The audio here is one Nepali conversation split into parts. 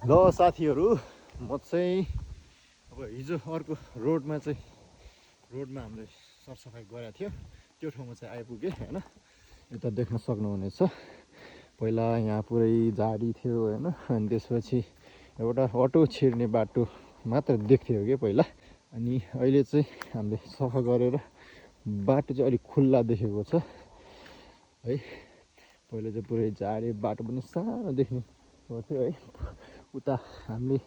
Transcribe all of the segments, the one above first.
ल साथीहरू, म चाहिँ अब हिजो अर्को रोडमा हामीले सरसफाइ गरेको थियो। त्यो ठाउँमा चाहिँ आइपुगेँ होइन। यता देख्न सक्नुहुनेछ, पहिला यहाँ पुरै झाडी थियो होइन। अनि त्यसपछि एउटा अटो छिर्ने बाटो मात्र देख्थ्यो कि पहिला। अनि अहिले चाहिँ हामीले सफा गरेर बाटो चाहिँ अलिक खुल्ला देखेको छ है। पहिला चाहिँ पुरै झाडी, बाटो पनि सानो देख्ने गर्थ्यो है। उता हामीले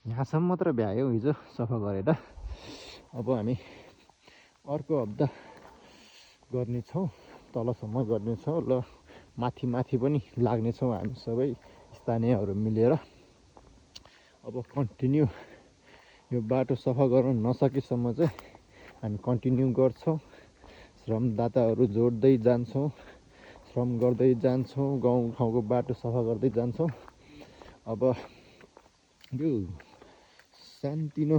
यहाँसम्म मात्र भ्यायौँ हिजो सफा गरेर। अब हामी अर्को हप्ता गर्नेछौँ, तलसम्म गर्नेछौँ। ल माथि पनि लाग्नेछौँ हामी सबै स्थानीयहरू मिलेर। अब कन्टिन्यू यो बाटो सफा गर्न नसकेसम्म चाहिँ हामी कन्टिन्यू गर्छौँ। श्रमदाताहरू जोड्दै जान्छौँ, श्रम गर्दै जान्छौँ, गाउँ ठाउँको बाटो सफा गर्दै जान्छौँ। अब यो सानोतिनो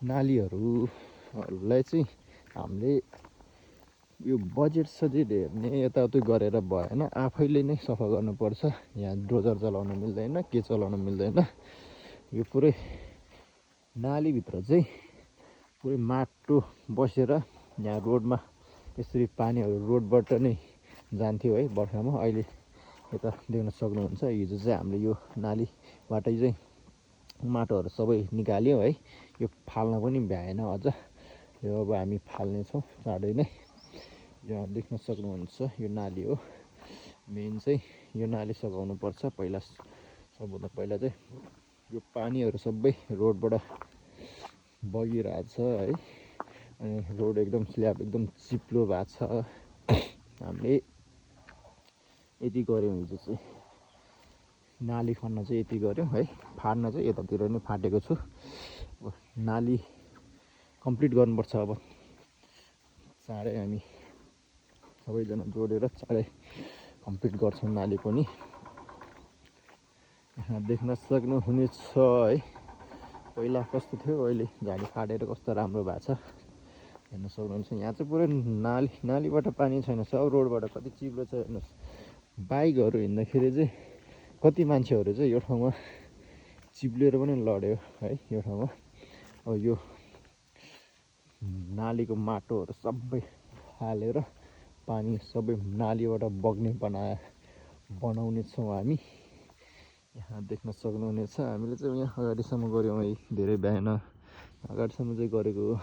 नालीहरूलाई चाहिँ हामीले यो बजेट हेर्ने यताउति गरेर भएन, आफैले नै सफा गर्नुपर्छ। यहाँ डोजर चलाउन मिल्दैन, के चलाउन मिल्दैन। यो पुरै नालीभित्र चाहिँ पुरै माटो बसेर यहाँ रोडमा यसरी पानीहरू रोडबाट नै जान्थ्यो है बर्खामा। अहिले यता देख्न सक्नुहुन्छ, हिजो चाहिँ हामीले यो नालीबाटै चाहिँ माटोहरू सबै निकाल्यो है। यो फाल्न पनि भ्याएन अझ, यो अब हामी फाल्नेछौँ चाँडै नै। यहाँ देख्न सक्नुहुन्छ यो नाली हो। मेन चाहिँ यो नाली सघाउनु पर्छ पहिला। सबभन्दा पहिला चाहिँ यो पानीहरू सबै रोडबाट बगिरहेछ है। अनि रोड एकदम स्ल्याब एकदम चिप्लो भएको छ। हामीले यति गऱ्यौँ हिजो चाहिँ, नाली खन्न चाहिँ यति गऱ्यौँ है। फाड्न चाहिँ यतातिर नै फाटेको छु। अब नाली कम्प्लिट गर्नुपर्छ। अब चाँडै हामी सबैजना जोडेर चाँडै कम्प्लिट गर्छौँ नाली पनि। यहाँ देख्न सक्नुहुनेछ है, पहिला कस्तो थियो, अहिले झाडी फाटेर कस्तो राम्रो भएको छ हेर्न सक्नुहुन्छ। यहाँ चाहिँ पुरै नालीबाट पानी छैन, सब रोडबाट कति चिप्लो छ हेर्नुहोस्। बाइकहरू हिँड्दाखेरि चाहिँ कति मान्छेहरू चाहिँ यो ठाउँमा चिप्लेर पनि लड्यो है यो ठाउँमा। अब यो नालीको माटोहरू सबै हालेर पानी सबै नालीबाट बग्ने बनाउने छौँ हामी। यहाँ देख्न सक्नुहुनेछ, हामीले चाहिँ यहाँ अगाडिसम्म गऱ्यौँ है, धेरै भएन, अगाडिसम्म चाहिँ गरेको हो।